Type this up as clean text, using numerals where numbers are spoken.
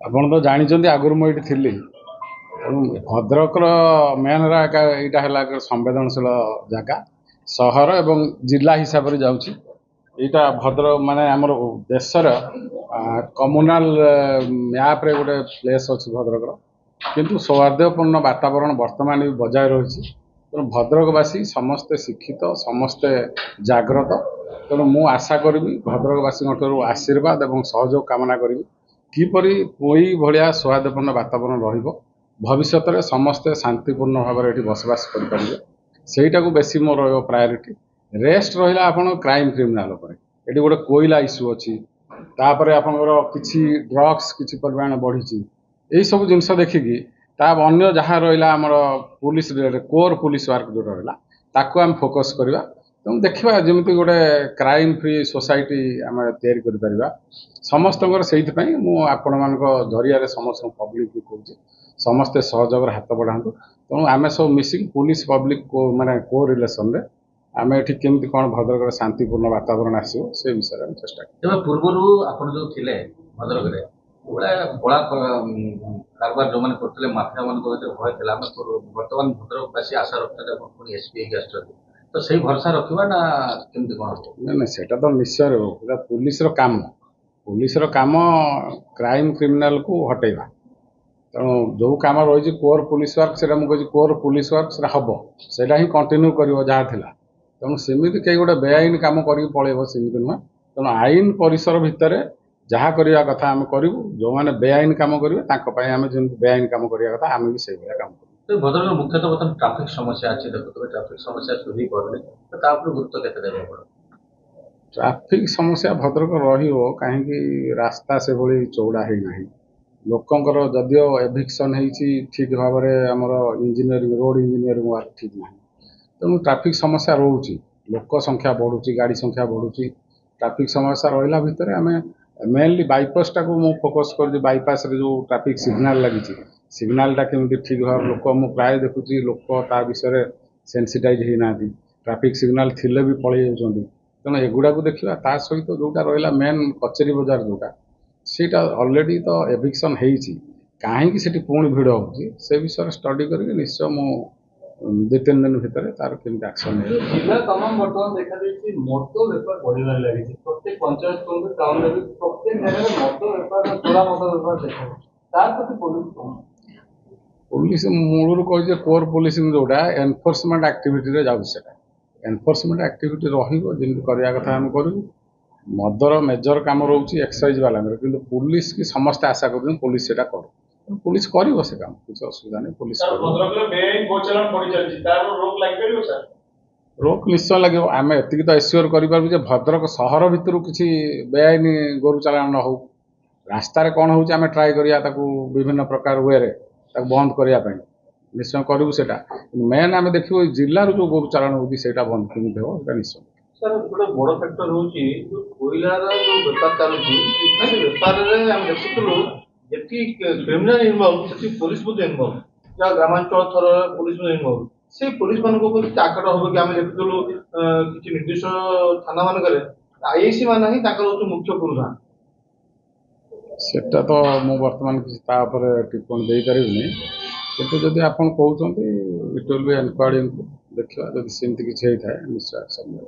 ଆପଣ ତ ଜାଣିଛନ୍ତି ଆଗରୁ ମୁଁ ଏଇଠି ଥିଲି। ତେଣୁ ଭଦ୍ରକର ମେନ୍ ଏଇଟା ହେଲା ଏକ ସମ୍ବେଦନଶୀଳ ଜାଗା, ସହର ଏବଂ ଜିଲ୍ଲା ହିସାବରେ ଯାଉଛି। ଏଇଟା ଭଦ୍ରକ ମାନେ ଆମର ଦେଶର କମ୍ୟୁନାଲ ମ୍ୟାପ୍ରେ ଗୋଟେ ପ୍ଲେସ୍ ଅଛି ଭଦ୍ରକର। କିନ୍ତୁ ସୌହାର୍ଦ୍ଦ୍ୟପୂର୍ଣ୍ଣ ବାତାବରଣ ବର୍ତ୍ତମାନ ବି ବଜାୟ ରହିଛି। ତେଣୁ ଭଦ୍ରକବାସୀ ସମସ୍ତେ ଶିକ୍ଷିତ, ସମସ୍ତେ ଜାଗ୍ରତ। ତେଣୁ ମୁଁ ଆଶା କରିବି ଭଦ୍ରକବାସୀଙ୍କ ଠାରୁ ଆଶୀର୍ବାଦ ଏବଂ ସହଯୋଗ କାମନା କରିବି। କିପରି ପୁରୀ ଭଳିଆ ସୌହାର୍ଦ୍ଦ୍ୟପୂର୍ଣ୍ଣ ବାତାବରଣ ରହିବ, ଭବିଷ୍ୟତରେ ସମସ୍ତେ ଶାନ୍ତିପୂର୍ଣ୍ଣ ଭାବରେ ଏଠି ବସବାସ କରିପାରିବେ, ସେଇଟାକୁ ବେଶୀ ମୋର ରହିବ ପ୍ରାୟୋରିଟି। ରେଷ୍ଟ ରହିଲା ଆପଣ କ୍ରାଇମ୍ କ୍ରିମିନାଲ ଉପରେ। ଏଠି ଗୋଟେ କୋଇଲା ଇସ୍ୟୁ ଅଛି, ତାପରେ ଆପଣଙ୍କର କିଛି ଡ୍ରଗ୍ସ କିଛି ପରିମାଣ ବଢ଼ିଛି। ଏଇସବୁ ଜିନିଷ ଦେଖିକି ତା ଅନ୍ୟ ଯାହା ରହିଲା ଆମର ପୁଲିସ କୋର୍ ପୁଲିସ ୱାର୍କ ଯେଉଁ ରହିଲା ତାକୁ ଆମେ ଫୋକସ୍ କରିବା। ତେଣୁ ଦେଖିବା ଯେମିତି ଗୋଟେ କ୍ରାଇମ୍ ଫ୍ରି ସୋସାଇଟି ଆମେ ତିଆରି କରିପାରିବା ସମସ୍ତଙ୍କର। ସେଇଥିପାଇଁ ମୁଁ ଆପଣମାନଙ୍କ ଜରିଆରେ ସମସ୍ତ ପବ୍ଲିକକୁ କହୁଛି ସମସ୍ତେ ସହଯୋଗର ହାତ ବଢ଼ାନ୍ତୁ। ତେଣୁ ଆମେ ସବୁ ମିଶିକି ପୁଲିସ ପବ୍ଲିକ ମାନେ କୋ ରିଲେସନରେ ଆମେ ଏଠି କେମିତି କ'ଣ ଭଦ୍ରକରେ ଶାନ୍ତିପୂର୍ଣ୍ଣ ବାତାବରଣ ଆସିବ ସେ ବିଷୟରେ ଆମେ ଚେଷ୍ଟା କରିବା। ପୂର୍ବରୁ ଆପଣ ଯେଉଁ ଥିଲେ ଭଦ୍ରକରେ କଳା କାରବାର ଯେଉଁମାନେ କରୁଥିଲେ, ମାଫିଆ ମାନଙ୍କ ଭିତରେ ଭୟ ଥିଲା। ଆମେ ବର୍ତ୍ତମାନ ଭଦ୍ରକବାସୀ ଆଶା ରଖିଛନ୍ତି ଆପଣ ପୁଣି ଏସ୍ପି ହେଇକି ଆସିଛନ୍ତି, ତ ସେଇ ଭରସା ରଖିବା ନା କେମିତି କ'ଣ ହେବ? ନା ସେଇଟା ତ ନିଶ୍ଚୟ ରହିବ। ସେଇଟା ପୁଲିସର କାମ। ପୁଲିସର କାମ କ୍ରାଇମ୍ କ୍ରିମିନାଲକୁ ହଟେଇବା। ତେଣୁ ଯେଉଁ କାମ ରହିଛି କୋର୍ ପୁଲିସ ୱାର୍କ, ସେଇଟା ମୁଁ କହୁଛି କୋର୍ ପୁଲିସ ୱାର୍କ ସେଇଟା ହେବ, ସେଇଟା ହିଁ କଣ୍ଟିନ୍ୟୁ କରିବ ଯାହା ଥିଲା। ତେଣୁ ସେମିତି କେହି ଗୋଟେ ବେଆଇନ କାମ କରିକି ପଳେଇବ ସେମିତି ନୁହେଁ। ତେଣୁ ଆଇନ ପରିସର ଭିତରେ ଯାହା କରିବା କଥା ଆମେ କରିବୁ। ଯେଉଁମାନେ ବେଆଇନ କାମ କରିବେ ତାଙ୍କ ପାଇଁ ଆମେ ଯେମିତି ବେଆଇନ କାମ କରିବା କଥା ଆମେ ବି ସେଇଭଳିଆ କାମ କରିବୁ। ଭଦ୍ରକର ମୁଖ୍ୟତଃ ବର୍ତ୍ତମାନ ଟ୍ରାଫିକ ସମସ୍ୟା ଅଛି, ଦେଖୁଥିବେ ଟ୍ରାଫିକ ସମସ୍ୟା ସୁଧି କରୁନି, ତ ତା ଉପରେ ଗୁରୁତ୍ୱ କେତେ ଦେବେ ଆପଣ? ଟ୍ରାଫିକ ସମସ୍ୟା ଭଦ୍ରକ ରହିବ କାହିଁକି? ରାସ୍ତା ସେଭଳି ଚଉଡ଼ା ହେଇନାହିଁ। ଲୋକଙ୍କର ଯଦିଓ ଏଭିକ୍ସନ୍ ହେଇଛି ଠିକ୍ ଭାବରେ, ଆମର ଇଞ୍ଜିନିୟରିଂ ରୋଡ଼ ଇଞ୍ଜିନିୟରିଂ ୱାର୍କ ଠିକ୍ ନାହିଁ। ତେଣୁ ଟ୍ରାଫିକ୍ ସମସ୍ୟା ରହୁଛି। ଲୋକ ସଂଖ୍ୟା ବଢ଼ୁଛି, ଗାଡ଼ି ସଂଖ୍ୟା ବଢ଼ୁଛି, ଟ୍ରାଫିକ୍ ସମସ୍ୟା ରହିଲା ଭିତରେ ଆମେ ମେନଲି ବାଇପାସ୍ଟାକୁ ମୁଁ ଫୋକସ୍ କରୁଛି। ବାଇପାସ୍ରେ ଯେଉଁ ଟ୍ରାଫିକ୍ ସିଗ୍ନାଲ୍ ଲାଗିଛି, ସିଗ୍ନାଲଟା କେମିତି ଠିକ୍ ଭାବରେ ଲୋକ, ମୁଁ ପ୍ରାୟ ଦେଖୁଛି ଲୋକ ତା ବିଷୟରେ ସେନ୍ସିଟାଇଜ୍ ହେଇନାହାନ୍ତି। ଟ୍ରାଫିକ୍ ସିଗ୍ନାଲ୍ ଥିଲେ ବି ପଳେଇ ଯାଉଛନ୍ତି। ତେଣୁ ଏଗୁଡ଼ାକୁ ଦେଖିବା। ତା ସହିତ ଯେଉଁଟା ରହିଲା ମେନ୍ କଚେରୀ ବଜାର ଯେଉଁଟା, ସେଇଟା ଅଲରେଡ଼ି ତ ଏଭିକ୍ସନ୍ ହେଇଛି, କାହିଁକି ସେଠି ପୁଣି ଭିଡ଼ ହେଉଛି ସେ ବିଷୟରେ ଷ୍ଟଡି କରିକି ନିଶ୍ଚୟ ମୁଁ 2-3 ଦିନ ଭିତରେ ତାର କେମିତି ଆକ୍ସନ୍ ନେବି। ଜିଲ୍ଲା ତମାମ ବର୍ତ୍ତମାନ ଦେଖାଯାଇଛି ମଦ ବେପାର ବଢ଼ିବାରେ ଲାଗିଛି। ପ୍ରତ୍ୟେକ ପଞ୍ଚାୟତ କୁହନ୍ତୁ, ଟାଉନରେ ବି ପ୍ରତ୍ୟେକ ଜାଗାରେ ମଦ ବେପାର, ଚୋରା ମଦ ବେପାର ଦେଖାଯାଉଛି। ତା ପ୍ରତି ପୋଲିସ କ'ଣ? ପୋଲିସ ମୂଳରୁ କହିছে କୋର୍ ପୋଲିସିଂ ଯେଉଁଟା ଏନଫୋର୍ସମେଣ୍ଟ ଆକ୍ଟିଭିଟିରେ ଯାଉଛି, ସେଟା ଏନଫୋର୍ସମେଣ୍ଟ ଆକ୍ଟିଭିଟି ରହିବ। ଯେମିତି କରିବା କଥା ଆମେ କରିବୁ। ମଦର ମେଜର କାମ ରହୁଛି ଏକ୍ସାଇଜ ବାଲାଙ୍କର, କିନ୍ତୁ ପୋଲିସ କି ସମସ୍ତେ ଆଶା କରୁଛନ୍ତି ପୋଲିସ ସେଟା କରୁ। ପୋଲିସ କରିବ ସେ କାମ, କିଛି ଅସୁବିଧା ନାହିଁ। ପୋଲିସ ରୋକ ନିଶ୍ଚୟ ଲାଗିବ। ଆମେ ଏତିକି ତ ଏସ୍ୟୋର କରିପାରିବୁ ଯେ ଭଦ୍ରକ ସହର ଭିତରୁ କିଛି ବେଆଇନ ଗୋରୁ ଚାଲାଣ ନ ହଉ। ରାସ୍ତାରେ କ'ଣ ହେଉଛି ଆମେ ଟ୍ରାଏ କରିବା ତାକୁ ବିଭିନ୍ନ ପ୍ରକାର ୱେରେ ତାକୁ ବନ୍ଦ କରିବା ପାଇଁ ନିଶ୍ଚୟ କରିବୁ ସେଟା। ମେନ୍ ଆମେ ଦେଖିବୁ ଏଇ ଜିଲ୍ଲାରୁ ଯେଉଁ ଗୋରୁ ଚାଲାଣ ହେଉଛି ସେଇଟା ବନ୍ଦ କେମିତି ହେବ, ସେଇଟା ନିଶ୍ଚୟ। ସାର୍ ଗୋଟେ ବଡ଼ ଫ୍ୟାକ୍ଟର ହେଉଛି ଯେଉଁ କୋଇଲାର ଯେଉଁ ବେପାର ଚାଲୁଛି। ସେ ବେପାରରେ ଆମେ ଦେଖୁଥିଲୁ ଯେତିକି କ୍ରିମିନାଲ ଇନଭଲ୍ଭ ସେଠି ପୋଲିସ ମଧ୍ୟ ଇନଭଲ୍ଭ। ଯାହା ଗ୍ରାମାଞ୍ଚଳ ଥରରେ ପୋଲିସ ମଧ୍ୟ ଇନଭଲ୍ଭ। ସେ ପୋଲିସ ମାନଙ୍କ ଉପରେ ଆକଟ ହେବ କି? ଆମେ ଦେଖୁଥିଲୁ କିଛି ନିର୍ଦ୍ଦିଷ୍ଟ ଥାନା ମାନଙ୍କରେ ଆଇଆଇସି ମାନେ ହିଁ ତାଙ୍କର ହେଉଛି ମୁଖ୍ୟ ପୁରୁଷ। ସେଟା ତ ମୁଁ ବର୍ତ୍ତମାନ କିଛି ତା ଉପରେ ଟିପ୍ପଣୀ ଦେଇପାରିବିନି, କିନ୍ତୁ ଯଦି ଆପଣ କହୁଛନ୍ତି ଇଟ୍ ୱିଲ୍ ବି ଏନକ୍ୱାର୍ଡ। ଦେଖିବା ଯଦି ସେମିତି କିଛି ହେଇଥାଏ ନିଶ୍ଚୟ ଆକ୍ସନ୍ ନେବ।